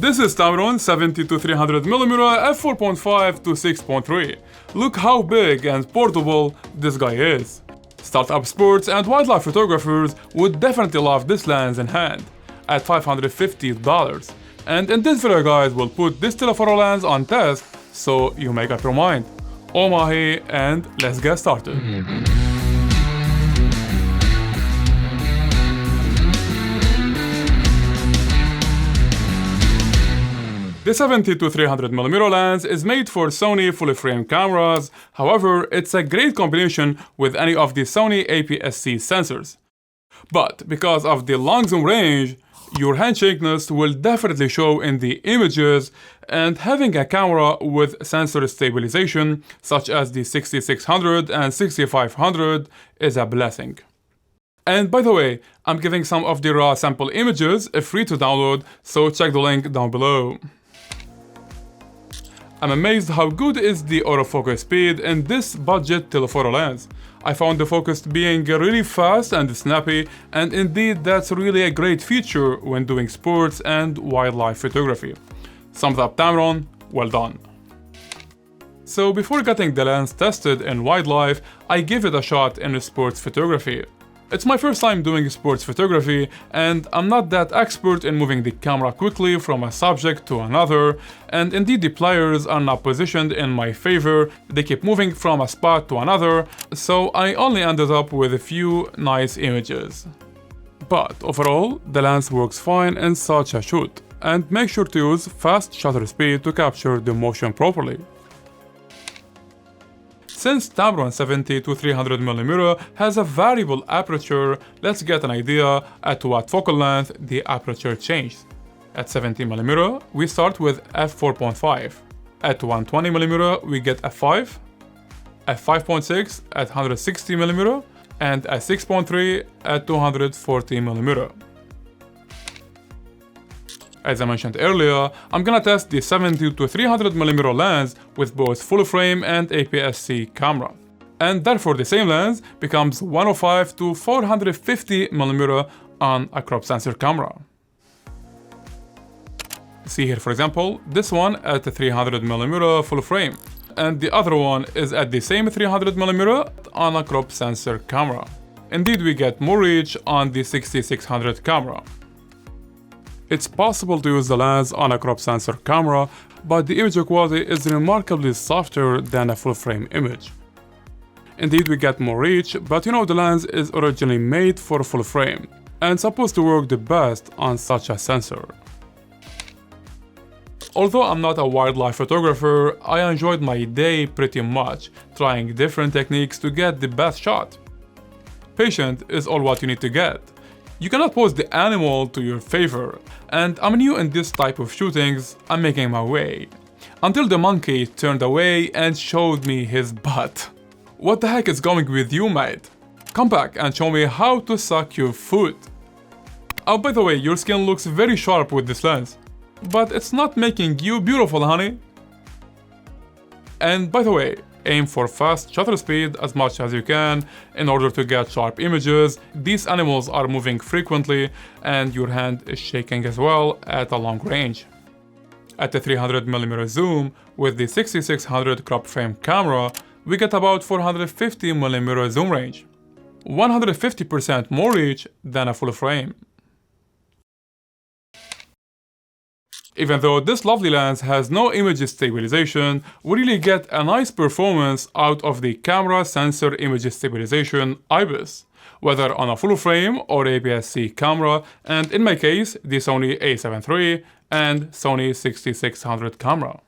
This is Tamron 70-300mm f4.5-6.3. Look how big and portable this guy is. Startup sports and wildlife photographers would definitely love this lens in hand at $550. And in this video guys, we'll put this telephoto lens on test so you make up your mind. Oh mahi, and let's get started. The 70-300mm lens is made for Sony full-frame cameras, however, it's a great combination with any of the Sony APS-C sensors. But because of the long zoom range, your handshakiness will definitely show in the images, and having a camera with sensor stabilization, such as the 6600 and 6500, is a blessing. And by the way, I'm giving some of the raw sample images free to download, so check the link down below. I'm amazed how good is the autofocus speed in this budget telephoto lens. I found the focus being really fast and snappy, and indeed that's really a great feature when doing sports and wildlife photography. Thumbs up Tamron, well done. So before getting the lens tested in wildlife, I gave it a shot in sports photography. It's my first time doing sports photography, and I'm not that expert in moving the camera quickly from a subject to another, and indeed the players are not positioned in my favor, they keep moving from a spot to another, so I only ended up with a few nice images. But overall, the lens works fine in such a shoot, and make sure to use fast shutter speed to capture the motion properly. Since Tamron 70-300mm has a variable aperture, let's get an idea at what focal length the aperture changes. At 70mm, we start with f4.5. At 120mm, we get f5, f5.6 at 160mm, and a 6.3 at 240mm. As I mentioned earlier, I'm gonna test the 70-300mm lens with both full frame and APS-C camera. And therefore the same lens becomes 105-450mm on a crop sensor camera. See here for example, this one at the 300mm full frame, and the other one is at the same 300mm on a crop sensor camera. Indeed we get more reach on the 6600 camera. It's possible to use the lens on a crop sensor camera, but the image quality is remarkably softer than a full-frame image. Indeed, we get more reach, but you know the lens is originally made for full frame, and supposed to work the best on such a sensor. Although I'm not a wildlife photographer, I enjoyed my day pretty much, trying different techniques to get the best shot. Patient is all what you need to get. You cannot pose the animal to your favor, and I'm new in this type of shootings, I'm making my way. Until the monkey turned away and showed me his butt. What the heck is going with you, mate? Come back and show me how to suck your foot. Oh, by the way, your skin looks very sharp with this lens. But it's not making you beautiful, honey. And by the way, aim for fast shutter speed as much as you can in order to get sharp images. These animals are moving frequently and your hand is shaking as well at a long range. At the 300mm zoom with the 6600 crop frame camera, we get about 450mm zoom range. 150% more reach than a full frame. Even though this lovely lens has no image stabilization, we really get a nice performance out of the camera sensor image stabilization IBIS, whether on a full frame or APS-C camera, and in my case, the Sony a7 III and Sony 6600 camera.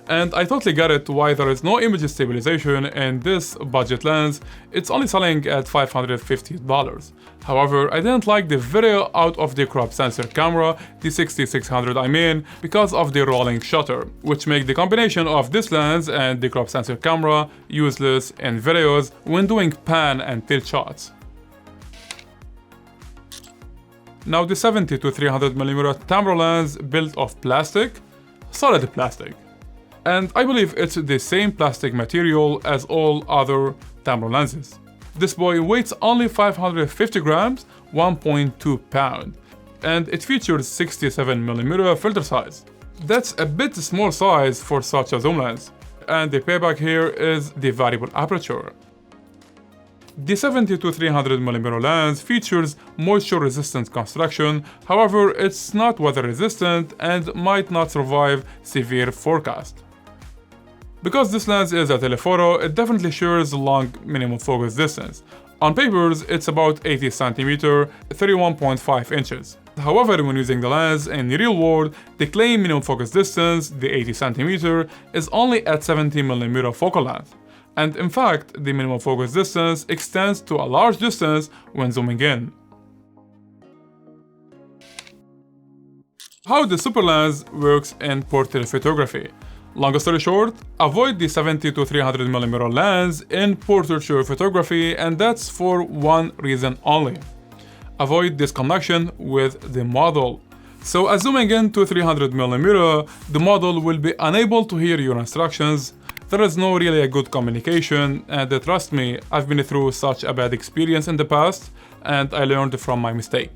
And I totally get it why there is no image stabilization in this budget lens, it's only selling at $550. However, I didn't like the video out of the crop sensor camera, the 6600 I mean, because of the rolling shutter, which make the combination of this lens and the crop sensor camera useless in videos when doing pan and tilt shots. Now the 70-300mm Tamron lens built of plastic, solid plastic. And I believe it's the same plastic material as all other Tamron lenses. This boy weighs only 550 grams, 1.2 pound. and it features 67mm filter size. That's a bit small size for such a zoom lens, and the payback here is the variable aperture. The 70-300mm lens features moisture-resistant construction, however it's not weather-resistant and might not survive severe forecast. Because this lens is a telephoto, it definitely shares long minimum focus distance. On papers, it's about 80 cm, 31.5 inches. However, when using the lens in the real world, the claimed minimum focus distance, the 80 cm, is only at 70mm focal length. And in fact, the minimum focus distance extends to a large distance when zooming in. How the super lens works in portrait photography. Long story short, avoid the 70-300mm lens in portraiture photography, and that's for one reason only. Avoid disconnection with the model. So as zooming in to 300mm, the model will be unable to hear your instructions. There is no really a good communication, and trust me, I've been through such a bad experience in the past, and I learned from my mistake.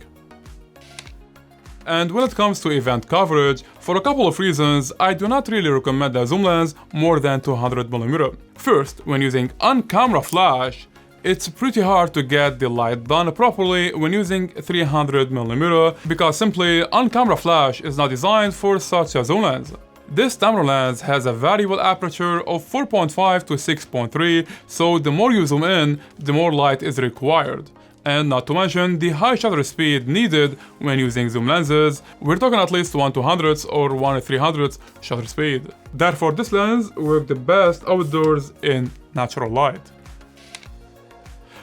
And when it comes to event coverage, for a couple of reasons, I do not really recommend a zoom lens more than 200mm. First, when using on-camera flash, it's pretty hard to get the light done properly when using 300mm because simply on-camera flash is not designed for such a zoom lens. This Tamron lens has a variable aperture of 4.5 to 6.3, so the more you zoom in, the more light is required. And not to mention the high shutter speed needed when using zoom lenses. We're talking at least 1/200 or 1/300 shutter speed. Therefore, this lens works the best outdoors in natural light.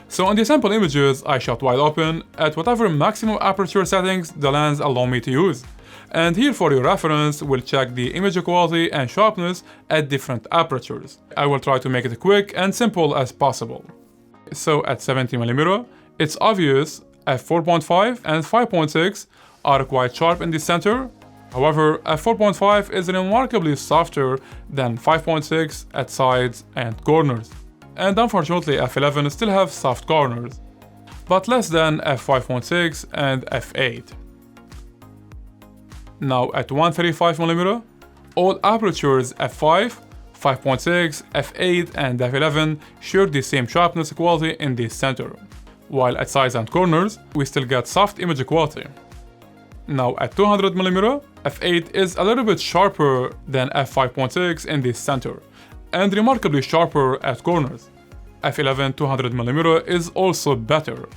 So on the sample images I shot wide open at whatever maximum aperture settings the lens allow me to use. And here for your reference, we'll check the image quality and sharpness at different apertures. I will try to make it quick and simple as possible. So at 70mm, it's obvious f4.5 and 5.6 are quite sharp in the center. However, f4.5 is remarkably softer than 5.6 at sides and corners. And unfortunately f11 still have soft corners, but less than f5.6 and f8. Now at 135mm, all apertures f5, 5.6, f8 and f11 share the same sharpness quality in the center, while at sides and corners we still get soft image quality. Now at 200mm, f8 is a little bit sharper than f5.6 in the center, and remarkably sharper at corners. f11 200mm is also better.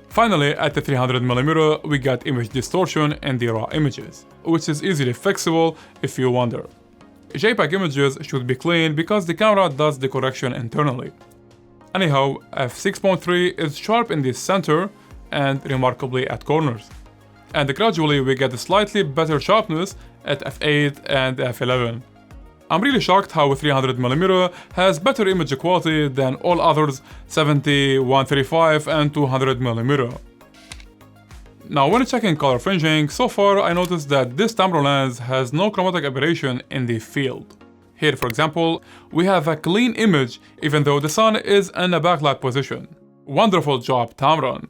Finally, at the 300mm, we got image distortion in the raw images, which is easily fixable if you wonder. JPEG images should be clean because the camera does the correction internally. Anyhow, f6.3 is sharp in the center and remarkably at corners. And gradually we get a slightly better sharpness at f8 and f11. I'm really shocked how 300mm has better image quality than all others 70, 135 and 200mm. Now when checking color fringing, so far I noticed that this Tamron lens has no chromatic aberration in the field. Here for example, we have a clean image even though the sun is in a backlight position. Wonderful job, Tamron!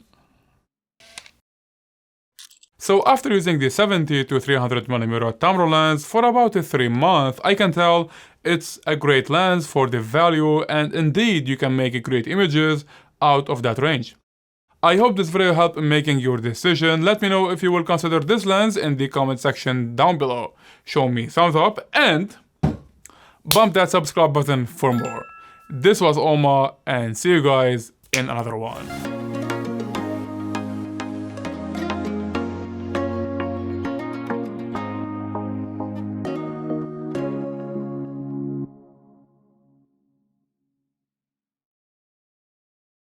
So after using the 70-300mm Tamron lens for about 3 months, I can tell it's a great lens for the value, and indeed you can make great images out of that range. I hope this video helped in making your decision. Let me know if you will consider this lens in the comment section down below. Show me thumbs up and bump that subscribe button for more. This was Oma, and see you guys in another one.